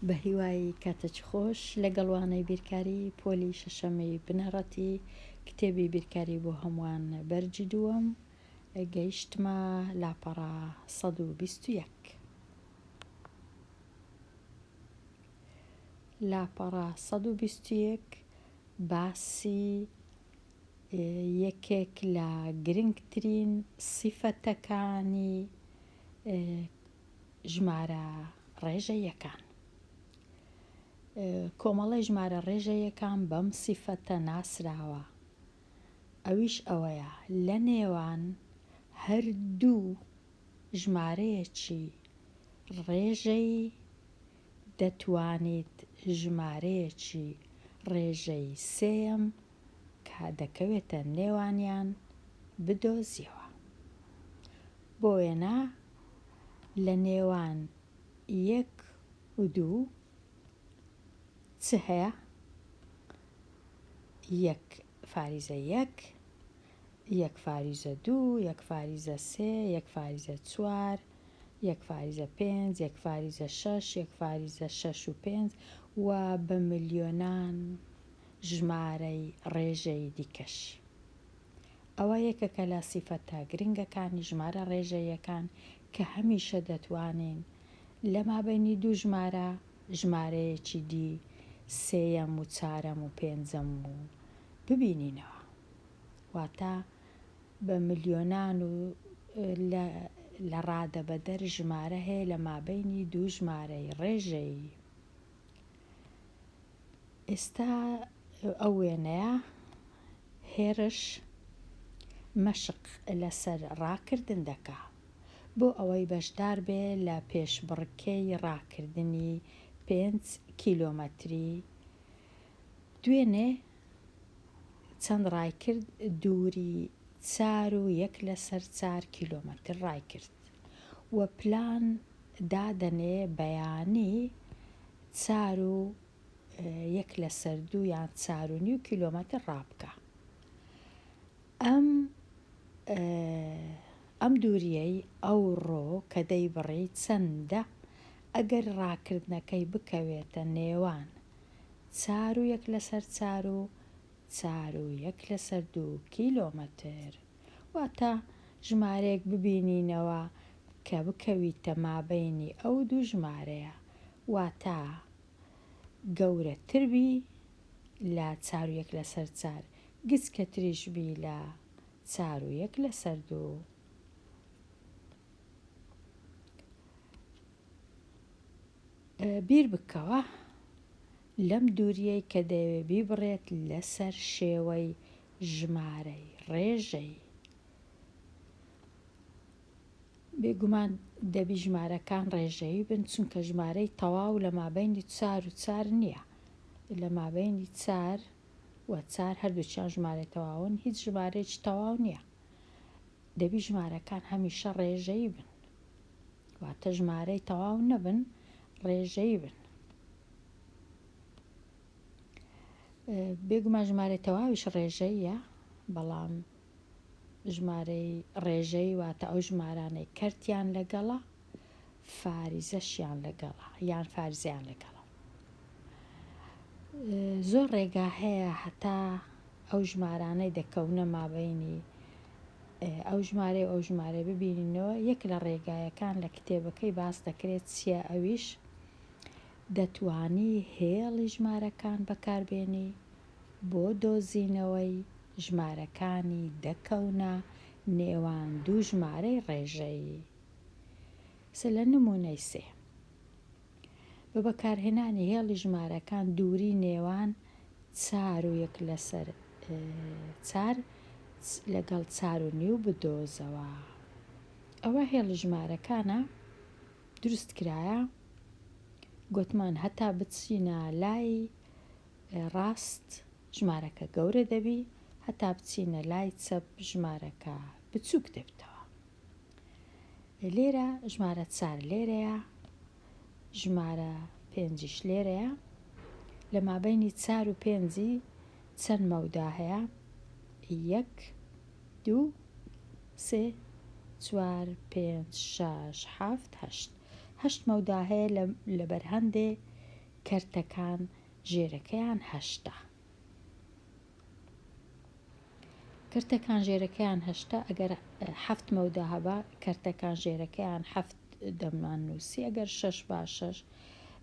بە هیوای کاتەچ خۆش لەگەڵوانەی بیرکاری پۆلی شەشەمەی بنەڕەتی کتێبی بیرکاری بۆ هەمووان بەرجی دووەم گەیشتمە لاپەڕە 121. لاپەڕە 121 باسی یەکێک لە گرنگترین سیفەتەکانی ژمارە ڕێژەیەکان. کۆمەڵی ژمارە ڕێژەیەکان بەم سیفەتە ناسراوە، ئەویش ئەوەیە لە نێوان هەردوو ژمارەیەکی ڕێژەی دەتوانیت ژمارەیەکی ڕێژەی سێم کە دەکەوێتە نێوانیان بدۆزیەوە. بۆ وێنە لە نێوان 1 و 2 چ هەیە؟ 1 فاریزە 1، 1 فاریزە 2، 1 فاریزە 3، 1 فاریزە 4، 1 فاریزە 5، 1 فاریزە 6، 1 فاریزە 6 و 5 و بە ملیۆنان ژمارەی ڕێژەی دیکەش. ئەوە یەکێکە لە سیفەتە گرنگەکانی ژمارە ڕێژەیەکان کە هەمیشە دەتوانین لە مابەینی دوو ژمارە ژمارەیەکی دی سێیەم و چارەم و پێنجەم و ببینینەوە، واتە بە ملیۆنان و لە ڕادەبەدەر ژمارە هەیە لە مابەینی دوو ژمارەی ڕێژەی. ئێستا ئەو وێنەیە هێرش مەشق لەسەر ڕاکردن دەکا بۆ ئەوەی بەشدار بێ لە پێشبڕکێی ڕاکردنی 5 کیلۆمەتری. دوێنێ چەند ڕای کرد؟ دووری 4.1/4 کیلۆمەتر ڕای کرد و پلان دادەنێ بەیانی 4.1/2 یان 4.5 کیلۆمەتر ڕابکە. ئەم دووریەی ئەوڕۆ کە دەیبڕی چەندە ئەگەر ڕاکردنەکەی بکەوێتە نێوان 4.1/4 و 4.1/2 کیلۆمەتر، واتە ژمارەیەک ببینینەوە کە بکەویتە مابەینی ئەو دوو ژمارەیە، واتە گەورەتربی لە 4.1/4 گچکەتریشبی لە 4.1/2. بیر بکەوە لەم دووریەی کە دەوێ بیبڕێت لەسەر شێوەی ژمارەی ڕێژەی. بێگومان دەبی ژمارەکان ڕێژەیی بن، چونکە ژمارەی تەواو لە مابەینی 4 و 4 نییە. لە مابەینی 4 و 4 هەردووچیان ژمارەی تەواون، هیچ ژمارەیەکی تەواو نییە. دەبی ژمارەکان هەمیشە ڕێژەیی بن، واتە ژمارەی تەواو نەبن، ڕێژەیی بن. بێگومان ژمارەی تەواویش ڕێژەییە، بەڵام ژمارەی ڕێژەی واتە ئەو ژمارانەی کەرتیان لەگەڵە، فاریزەشیان لەگەڵە یان فارزیان لەگەڵە. زۆر ڕێگا هەیە هەتا ئەو ژمارانەی دەکەونە مابەینی ئەو ژمارە ببینینەوە. یەک لە ڕێگایەکان لە کتێبەکەی باس دەکرێت چییە؟ ئەویش دەتوانی هێڵی ژمارەکان بەکاربێنی بۆ دۆزینەوەی ژمارەکانی دەکەونە نێوان دوو ژمارەی ڕێژەیی. لە نمونەی 3 بە بەکارهێنانی هێڵی ژمارەکان دووری نێوان 4.1/4 لەگەڵ 4.5 بدۆزەوە. ئەوە هێڵی ژمارەکانە دروست کرایە، گوتمان هەتا بچینە لای ڕاست ژمارەکە گەورە دەبی، هەتا بچینە لای چەپ ژمارەکە بچووک دەبێتەوە. لێرە ژمارە 4 لێرەیە، ژمارە 5ش لێرەیە. لە مابەینی 4 و 5 چەند مەودا هەیە؟ 1 2 3 4 5 6 7 8 مەودا هەیە لە بەرهەندێ کەرتەکان ژێرەکەیان 8. کەرتەکان ژێرەکەیان 8 ئەگەر 7 مەودا هەبا کەرتەکان ژێرەکەیان 7 دەمان نووسی ئەگەر 6 با 6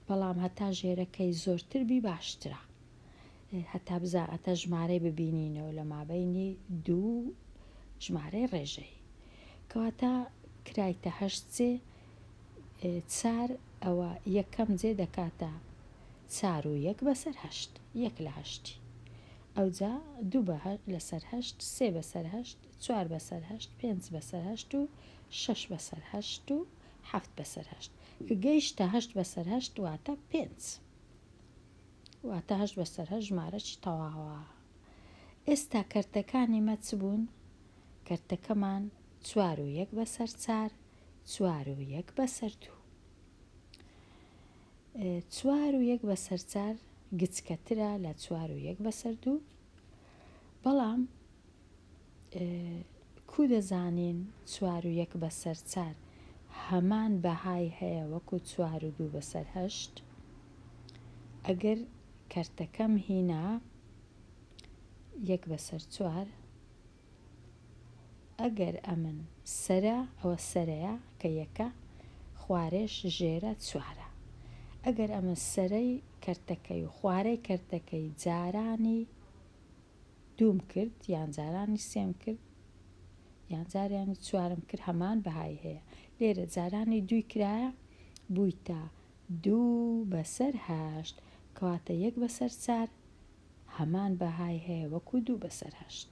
بەڵام هەتا ژێرەکەی زۆرتر بی باشترە هەتا بزاتە ژمارەی ببینینەوە لە مابینی 2 ژمارەی ڕێژەی کەواتە کرایتە 8 جێ 4 ئەوە یەکەم جێ دەکاتە 4 و 1 بەسەر 8 1 لە 8 ئەوجا 2 لەسەر 8 3 بەسەر 8 4 بەسەر 8 5 بەسەر 8 و 6 بەسەر 8 و 7 بەسەر 8 کە گەیشتە 8 بەسەر 8 واتە 5 واتە 8 بەسەر 8 ژمارەی تەواوە. ئێستا کەرتەکانی مەچ بوون کەرتەکەمان 4 و 1 بەسەر 4 4 و 1 بەسەر 2 4 و 1 بەسەر 4 گچکەترە لە 4 و 1 بەسەر 2 بەڵام کو دەزانین 4 و 1 بەسەر 4 هەمان بەهای هەیە وەکو 4 و 2 بەسەر 8 ئەگەر کەرتەکەم هینا 1 بەسەر 4 ئەگەر ئەمن سەرە ئەوە سەرەیە کە یەکە خوارێش ژێرە 4 ئەگەر ئەمە سەرەی کەرتەکەی و خوارەی کەرتەکەی جارانی دووم کرد یان جارانی سێم کرد یان جاریانی 4م کرد هەمان بەهای هەیە لێرە جارانی 2 کرایە بوویتە 2 بەسەر 8 کەواتە 1 بەسەر 4 هەمان بەهای هەیە وەکو 2 بەسەر 8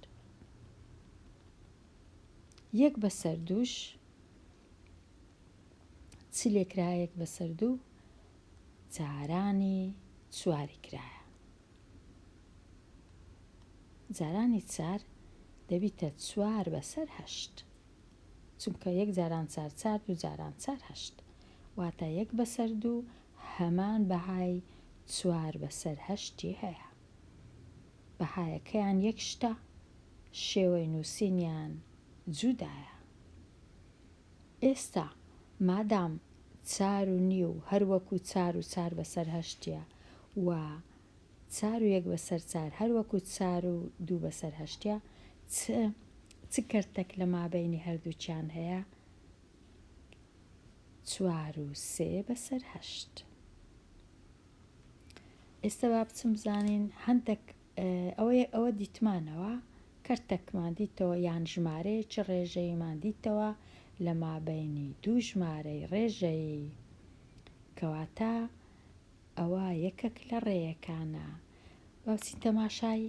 1 بەسەر 2ش چ لێکرا 1 بەسەر 2 جارانی 4 کرایە جارانی 4 دەبیتە 4 بەسەر 8 چونکە 1 جاران 4 4 2 جاران 4 8 واتە 1 بەسەر 2 هەمان بەهای 4 بەسەر 8 هەیە بەهایەکەیان یەک شتە شێوەی نووسینیان جودایە. ئێستا مادام 4 و نیو هەروەکو 4 و 4 بەسەر 8 و 4 و 1 بەسەر 4 هەروەکو 4 و 2 بەسەر 8 چ کەرتێک لە مابینی هەردووچیان هەیە 4 و 3 بەسەر 8 ئێستا با بچم بزانین هەندێک ئەوە دیتمانەوە کەرتێکمان دیتەوە یان ژمارەیەکی ڕێژەیمان دیتەوە لە مابینی 2 ژمارەی ڕێژەی کەواتە ئەوە یەکێک لە ڕێیەکانە باوچین تەماشای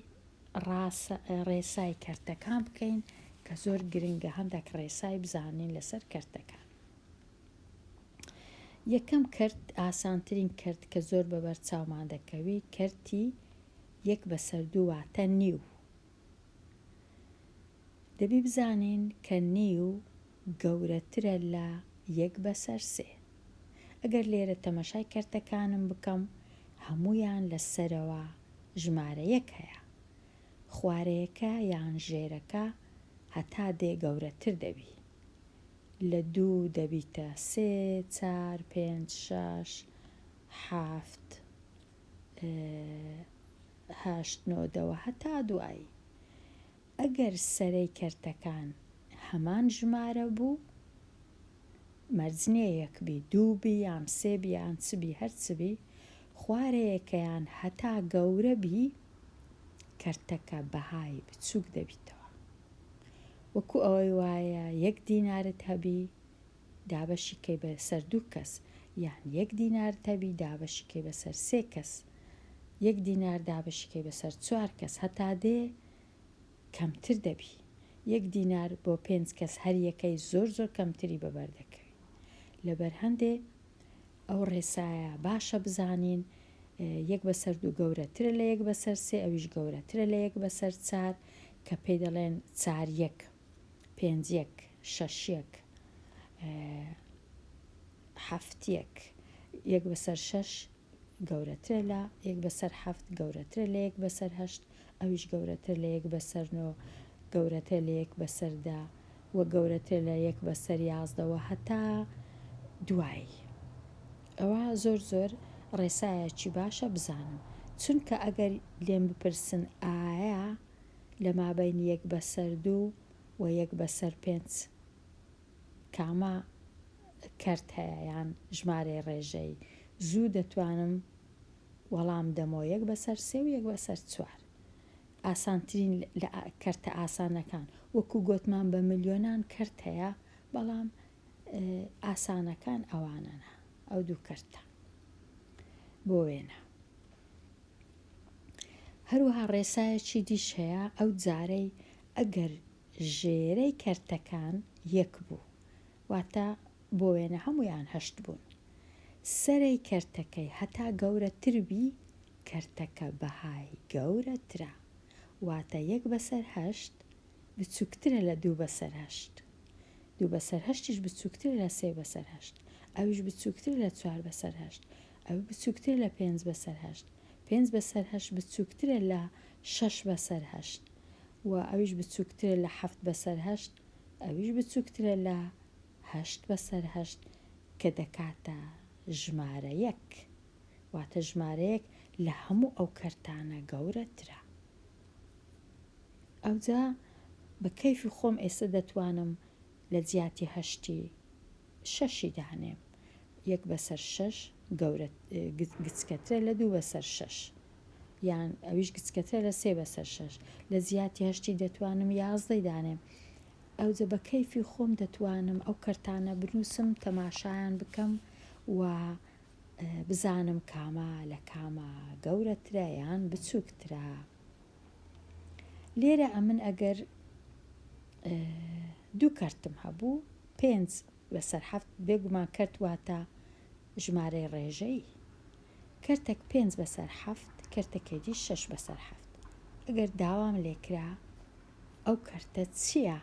ڕێسای کەرتەکان بکەین کە زۆر گرنگە هەندێک ڕێسای بزانین لەسەر کەرتەکان. یەکەم کەرت ئاسانترین کەرت کە زۆر بەبەر چاومان دەکەوی کەرتی 1 بەسەر 2 واتە نیو دەبی بزانین کە نیو گەورەترە لە 1 بەسەر 3 ئەگەر لێرە تەماشای کەرتەکانم بکەم هەمویان لەسەرەوە ژمارە 1 هەیە خوارەیەکە یان ژێرەکە هەتا دێ گەورەتر دەبی لە 2 دەبیتە 3 4 5 6 7 8 9 دەوە هەتا دوایی ئەگەر سەرەی کەرتەکان هەمان ژمارە بوو مەرجنیە یەک بی 2 بی یان 3 بی یان چ بی هەر چ بی خوارەیەکەیان هەتا گەورە بی کەرتەکە بەهای بچووک دەبیتەوە وەکو ئەوەی وایە 1 دینارت هەبی دابەشی کەی بەسەر 2 کەس یان 1 دینارت هەبی دابەشی کەی بەسەر 3 کەس 1 دینار دابەشی کەی بەسەر 4 کەس هەتا دێ کەمتر دەبی 1 دینار بۆ 5 کەس هەر یەکەی زۆر زۆر کەمتری بەبەردەکەوی لەبەر هەندێ ئەو ڕێسایە باشە بزانین 1 بەسەر 2 گەورەترە لە 1 بەسەر 3 ئەویش گەورەترە لە 1 بەسەر 4 کە پێی دەڵێن 4 1 5 1 6 1 7 1 1 بەسەر 6 گەورەترە لە 1 بەسەر 7 گەورەترە لە 1 بەسەر 8 ئەویش گەورەتر لە 1 بەسەر 9 گەورەتر لە 1 بەسەر 10 وە گەورەتر لە 1 بەسەر 11 هەتا دوایی ئەوە زۆر زۆر ڕێسایەکی باشە بزانم، چونکە ئەگەر لێم بپرسن ئایا لە مابین 1/2 و 1/5 کامە کەرت هەیە یان ژمارەی ڕێژەی، زوو دەتوانم وەڵام دەمەوە 1/3 و 1/4. ئاسانترین لە کەرتە ئاسانەکان وەکو گوتمان بە ملیۆنان کەرت هەیە، بەڵام ئاسانەکان ئەوانەنە، ئەو دوو کەرتە بۆ وێنە. هەروەها ڕێسایەکی دیش هەیە، ئەو جارەی ئەگەر ژێرەی کەرتەکان 1 بوو، واتە بۆ وێنە هەمویان 8 بوون، سەرەی کەرتەکەی هەتا گەورەتربی کەرتەکە بەهای گەورەترە، واتە 1/8 بچووکترە لە 2/8، 2/8 بچووکترە لە 3/8، ئەویش بچووکتر لە 4/8، ئەو بچووکتر لە 5/8، 5/8 بچووکترە لە 6/8 و ئەویش بچووکترە لە 7/8، ئەویش بچووکترە لە 8/8 کە دەکاتە ژمارە 1، واتە ژمارەیەک لە هەموو ئەو کەرتانە گەورەترە. ئەوجا بە کەیفی خۆم ئێستا دەتوانم لە جیاتی 6 دانێم، 1/6 گچکەترە لە 2/6 یان ئەویش گچکەترە لە 3/6، لە جیاتی 8 دەتوانم 11 دانێم. ئەوجا بە کەیفی خۆم دەتوانم ئەو کەرتانە بنووسم، تەماشایان بکەم و بزانم کامە لە کامە گەورەترە یان بچووکترە. لێرە ئەمن ئەگەر 2 کەرتم هەبوو، 5/7 بێگومان کەرت واتە ژمارەی ڕێژەی، کەرتێک 5/7 کەرتەکێکی 6/7. ئەگەر داوام لێکرا ئەو کەرتە چییە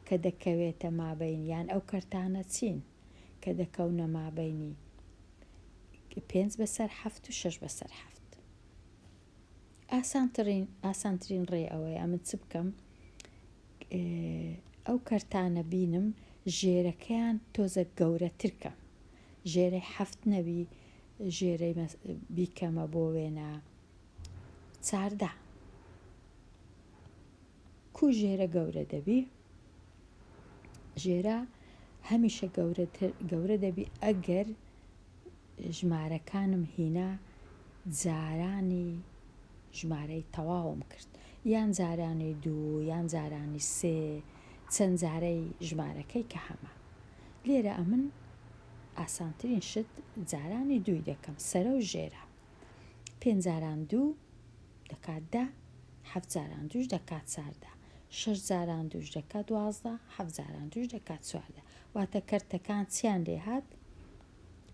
کە دەکەوێتە مابین، یان ئەو کەرتانە چین کە دەکەونە مابینی 5/7 و 6/7. ئاسانترین ڕێ ئەوەیە ئەمن چ بکەم، ئەو کەرتانە بینم ژێرەکەیان تۆزە گەورەترکەم، ژێرەی 7 نەبی، ژێرەی بیکەمە بۆ وێنە 14. کو ژێرە گەورە دەبی؟ ژێرە هەمیشە گەورە دەبی ئەگەر ژمارەکانم هینا جارانی ژمارەی تەواوم کرد، یان جارانی 2 یان جارانی 3، چەند جارەی ژمارەکەی کە هەمە. لێرە ئەمن ئاسانترین شت جارانی 2 دەکەم، سەرە و ژێرە. 5 جاران 2 دەکات 10، 7 جاران 2 دەکات 14، 6 جاران 2 دەکات 12، 7 جاران 2 دەکات 14. واتە کەرتەکان چیان لێ هات؟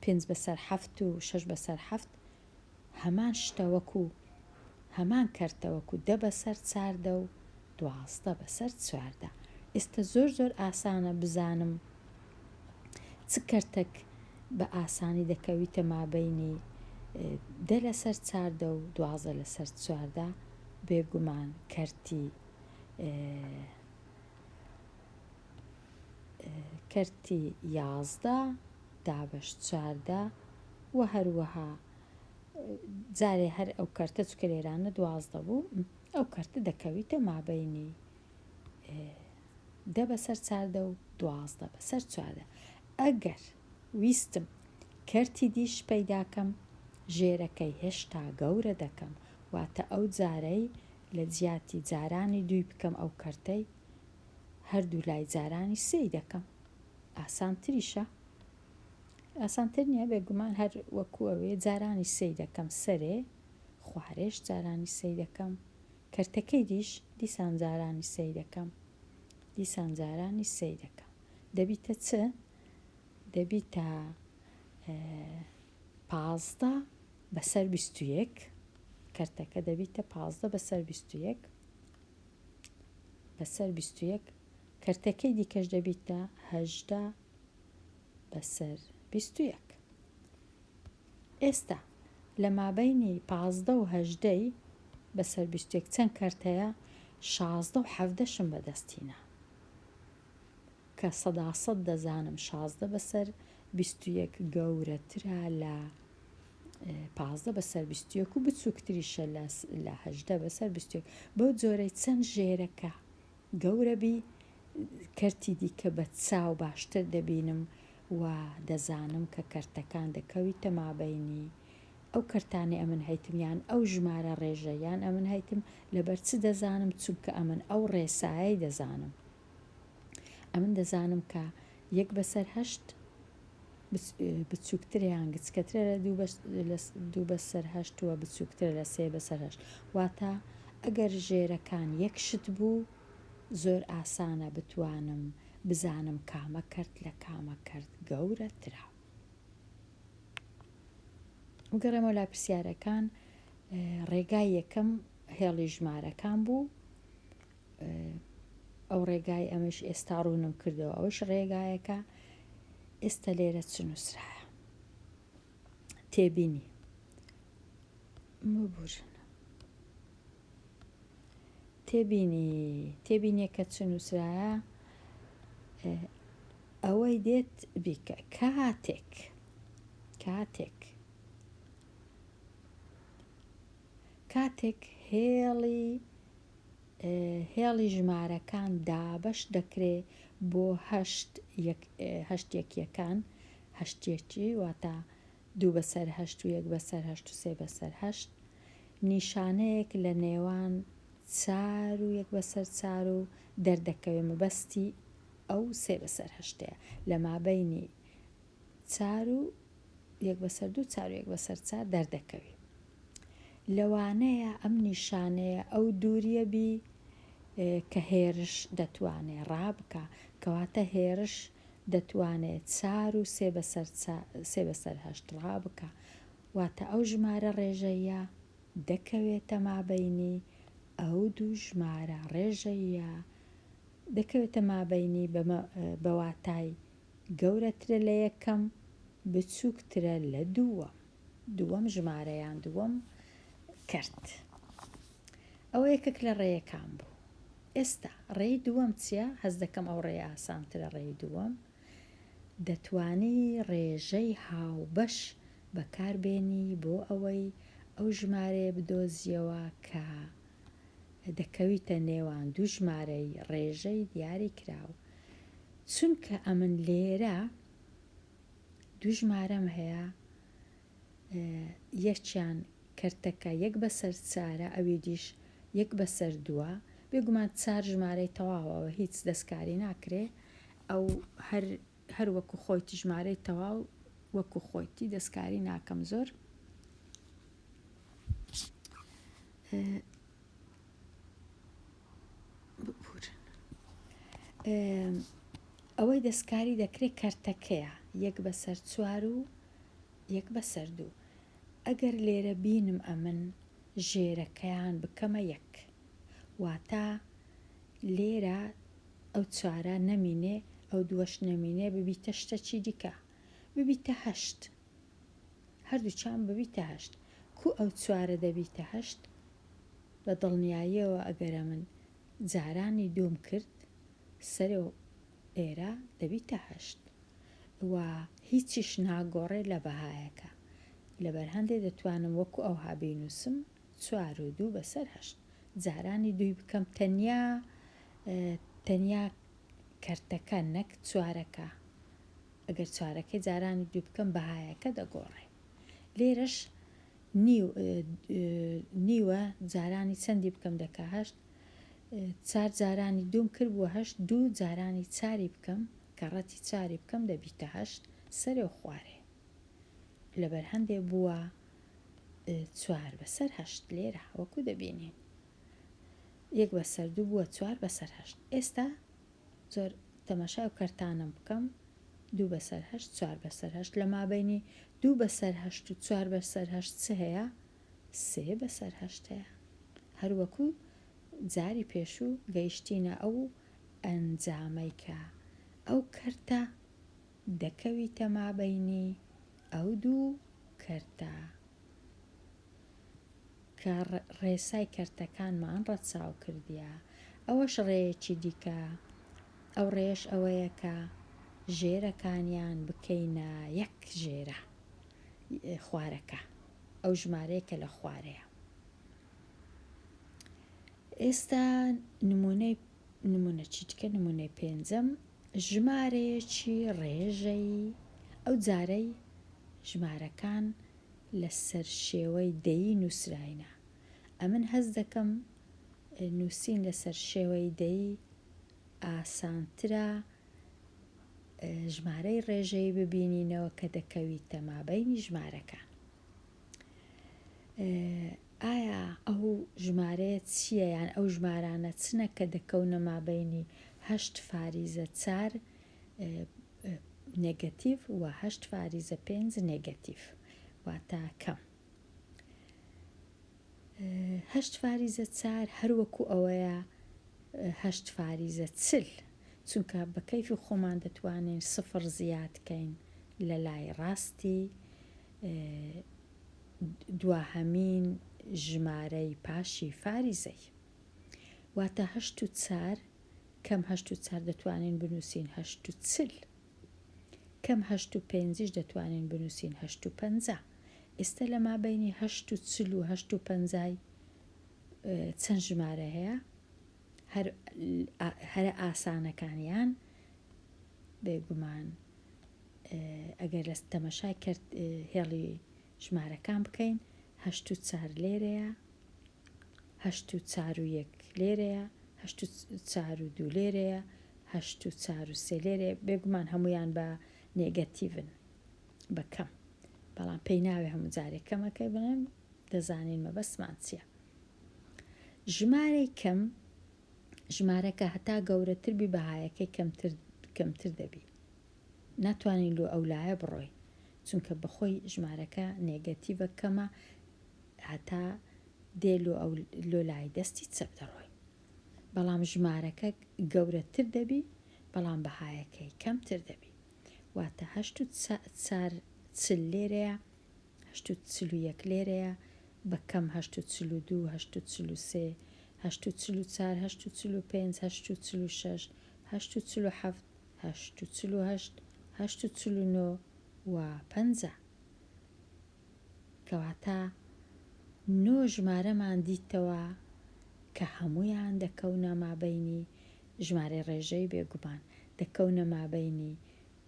5/7 و 6/7 هەمان شتەوەکو هەمان کەرتەوەکو 10/4 و 12/4. ئێستا زۆر ئاسانە بزانم چ کەرتێک بە ئاسانی دەکەویتە مابینی 10/4 و 12/4. بێگومان کەرتی 11 10/14 و هەروەها جارێ هەر ئەو کەرتە چکە لێرانە 12 بوو، ئەو کەرتە دەکەویتە مابینی 10/4 و 12/4. ئەگەر ویستم کەرتی دیش پەیداکەم، ژێرەکەی هێشتا گەورە دەکەم، واتە ئەو جارەی لە جیاتی جارانی 2 بکەم ئەو کەرتەی، هەردوو لای جارانی 3 دەکەم. ئاسانتریشە؟ ئاسانتر نییە بێگومان، هەر وەکو ئەوێ جارانی 3 دەکەم سەرێ، خوارێش جارانی 3 دەکەم، کەرتەکەی دیسان جارانی 3 دەکەم، دیسان جارانی 3 دەکەم. دەبیتە چ؟ دەبیتە 15/21، کەرتەکە دەبیتە 15/21، کەرتەکەی دیکەش دەبیتە 18/21. ئێستا لە مابینی 15 و 18/21 چەند کەرتەیە؟ 16 و 17شم بەدەستینە، کە 100% دەزانم 16/21 گەورەترە لە 15 بەسەر 21 و بچووکتریشە لە 18 بەسەر 21 بەو جۆرەی چەند ژێرەکە گەورەبی کەرتی دیکە بە چاو باشتر دەبینم و دەزانم کە کەرتەکان دەکەویتە مابەینی ئەو کەرتانی ئەمن هەیتمیان ئەو ژمارە ڕێژەیان ئەمن هەیتم لەبەر چ دەزانم چونکە ئەمن ئەو ڕێسایی دەزانم ئەمن دەزانم کە 1 بەسەر 8 بچووکتریان گچکەترە لە 2 بەسەر 8 وە بچووکترە لە 3 بەسەر 8 واتە ئەگەر ژێرەکان یەک شت بوو زۆر ئاسانە بتوانم بزانم کامە کەرت لە کامە کەرت گەورەترە. وگەڕێمەوە لا پرسیارەکان. ڕێگای یەکەم هێڵی ژمارەکان بوو، ئەو ڕێگای ئەمەش ئێستا ڕوونم کردەوە ئەوش ڕێگایەکە. ئێستا لێرە چ نووسرایە تێبینی تێبینیەکە چ نووسرایە ئەوەی دێت بیکە کاتێک هێڵی ژمارەکان دابەش دەکرێ بۆ هەشتێکیەکان هەشتێکی واتە 2 بەسەر 8 و 1 بەسەر 8 و 3 بەسەر 8 نیشانەیەک لە نێوان 4 و 1 بەسەر 4 و دەردەکەوێ مەبەستی ئەو 3 بەسەر 8ەیە لە مابەینی 4 و 1 بەسەر 2 4 و 1 بەسەر 4 دەردەکەوێ لەوانەیە ئەم نیشانەیە ئەو دووریە بی کە هێرش دەتوانێت ڕابکە کەواتە هێرش دەتوانێت 4 و 3 بەسەر 8 ڕابکە واتە ئەو ژمارە ڕێژەیە دەکەوێتە مابەینی ئەو دوو ژمارە ڕێژەیە دەکەوێتە مابەینی بەواتای گەورەترە لە یەکەم بچووکترە لە دووەم ژمارەیان دووەم کەرت. ئەوە یەکێک لە ڕێیەکان بوو. ئێستا ڕێی دووەم چییە؟ هەز دەکەم ئەو ڕێی ئاسانترە. ڕێی دووەم دەتوانی ڕێژەی هاوبەش بەکاربێنی بۆ ئەوەی ئەو ژمارەیە بدۆزیەوە کە دەکەویتە نێوان دوو ژمارەی ڕێژەی دیاری کراوە. چونکە ئەمن لێرە دوو ژمارەم هەیە یەکیان کەرتەکە 1 بەسەر 4 ئەوی دیش 1 بەسەر 2 بێگومان 4 ژمارەی تەواوەوە هیچ دەستکاری ناکرێ ئەو هەر وەکو خۆیتی ژمارەی تەواو وەکو خۆیتی دەستکاری ناکەم زۆر ئەوەی دەستکاری دەکرێت کەرتەکەیە 1 بەسەر 4 و 1 بەسەر 2 ئەگەر لێرە بینم ئەمن ژێرەکەیان بکەمە 1 واتە لێرە ئەو 4 نەمینێ ئەو دووەش نەمینێ ببیتە شتەکی دیکە ببیتە 8 هەردووچان ببیتە 8 کو ئەو 4 دەبیتە 8 بە دڵنیاییەوە ئەگەرە من جارانی دووم کرد سەرێ و ئێرە دەبیتە 8 و هیچیش ناگۆڕێ لە بەهایەکە لەبەر هەندێک دەتوانم وەکو ئەو هابینووسم 4 و 2 بەسەر 8 جارانی دوی بکەم تەنیا کەرتەکە نەک 4ەکە ئەگەر 4ەکەی جارانی دوو بکەم بەهایەکە دەگۆڕێ لێرەش نیوە جارانی چەندی بکەم دەکا 8 4 جارانی دووم کرد بووە 8 2 جارانی 4 بکەم کە ڕەتی 4 بکەم دەبیتە 8 سەرێ و خوارێ لەبەر هەندێک بووە 4 بەسەر 8 لێرە وەکو دەبینین 1 بەسەر 2 بووە 4 بەسەر 8 ئێستا زۆر تەماشای و کەرتانم بکەم 2 بەسەر 8 4 بەسەر 8 لە مابەینی 2 بەسەر 8 و 4 بەسەر 8 چ هەیە 3 بەسەر 8 هەیە هەروەکو جاری پێشوو گەیشتینە ئەو ئەنجامەی کە ئەو کەرتە دەکەویتە مابەینی ئەو دوو کەرتە کە ڕێسای کەرتەکانمان ڕەتچاو کردیە ئەوەش ڕێیەکی دیکە ئەو ڕێش ئەوەیە کە ژێرەکانیان بکەینە یەک ژێرە خوارەکە ئەو ژمارەیە کە لە خوارەیە. ئێستا نمونە چیتکە نمونەی پێنجەم ژمارەیەکی ڕێژەی ئەو جارەی ژمارەکان لەسەر شێوەی دەیی نووسراینە. ئەمن هەست دەکەم نووسین لەسەر شێوەی دەیی ئاسانترە ژمارەی ڕێژەی ببینینەوە کە دەکەویتە مابەینی ژمارەکان. ئایا ئەو ژمارەیە چییە یان ئەو ژمارانە چنە کە دەکەونە مابەینی 8 فاریزە 4 نێگەتیڤ و 8 فاریزە 5 نێگەتیڤ واتە کەم. 8 فاریزە 4 هەروەکو ئەوەیە 8 فاریزە 40 چونکە بە کەیفی خۆمان دەتوانین سفر زیادکەین لە لای ڕاستی دواهەمین ژمارەی پاشی فاریزەی واتە 8 و 4 کەم 8 و 4 دەتوانین بنووسین 8 و 40 کەم 8 و 5 دەتوانین بنووسین 8 و 50. ئێستا لە مابەینی 8 و 40 و 8 و 50 چەند ژمارە هەیە؟ هەرە ئاسانەکانیان بێگومان ئەگەر لە تەمەشای کرد هێڵی ژمارەکان بکەین 8 و 4 لێرەیە 8 و 4 و 1 لێرەیە 8 و 4 و 2 لێرەیە 8 و 4 و 3 لێرەیە بێگومان هەمویان بە نێگەتیڤن بە کەم بەڵام پێی ناوێ هەموو جارێک کەمەکەی بنێن دەزانین مەبەستمان چییە. ژمارەی کەم ژمارەکە هەتا گەورەتر بی بەهایەکەی کەمتر دەبی ناتوانین لۆ ئەولایە بڕۆین چونکە بەخۆی ژمارەکە نێگەتیڤە کەمە هەتا دێ لۆ لای دەستی چەپ دەڕۆین بەڵام ژمارەکە گەورەتر دەبی بەڵام بەهایەکەی کەمتر دەبی واتە 8 و 40 لێرەیە 8 و 41 لێرەیە بە کەم 8 و 42 8 و 43 8 و 44 8 و 45 8 و 46 8 و 47 8 و 48 8 و 49 و 50 کەواتە 9 ژمارەمان دیتەوە کە هەمویان دەکەونە مابەینی ژمارەی ڕێژەی بێگومان دەکەونە مابەینی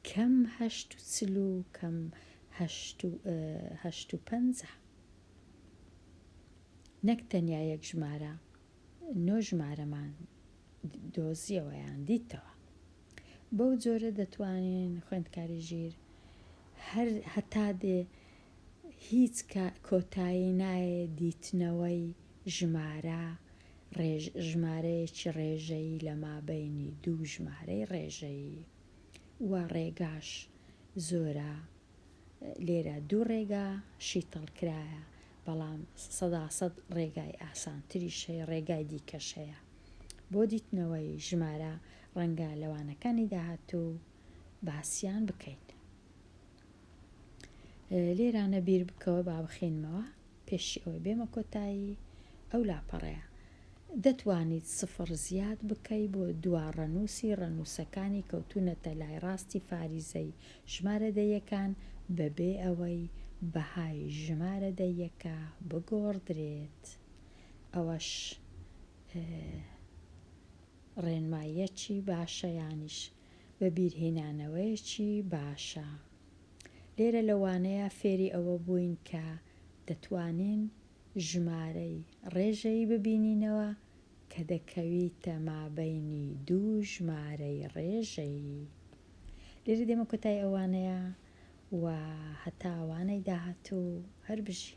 کەم 8 و 40 و کەم 8 و 50 نەک تەنیا یەک ژمارە 9 ژمارەمان دۆزیەوەیان دیتەوە. بەو جۆرە دەتوانین خوێندکاری ژیر هەتا دێ هیچ کۆتایی نایە دیتنەوەی ژمارەیەکی ڕێژەیی لە مابەینی دوو ژمارەی ڕێژەیی وە ڕێگاش زۆرە لێرە دوو ڕێگا شیتەڵکرایە بەڵام 100% ڕێگای ئاسانتریش هەیە ڕێگای دیکەش هەیە بۆ دیتنەوەی ژمارە ڕەنگە لەوانەکانی داهاتوو باسییان بکەین. لێرانە بیر بکەوە با بخێنمەوە پێشی ئەوەی بێمە کۆتایی ئەو لاپەڕەیە دەتوانیت سفر زیاد بکەی بۆ دوا ڕەنووسەکانی کەوتونەتە لای ڕاستی فاریزەی ژمارە دەیەکان بەبێ ئەوەی بەهای ژمارە دەیەکە بگۆڕدرێت. ئەوەش ڕێنماییەکی باشە یانیش بەبیرهێنانەوەیەکی باشە. لێرە لەوانەیە فێری ئەوە بووین کە دەتوانین ژمارەی ڕێژەی ببینینەوە کە دەکەویتە مابەینی دوو ژمارەی ڕێژەی. لێرە دێمە کۆتای ئەوانەیە و هەتا ئەوانەی داهاتوو هەر بژی.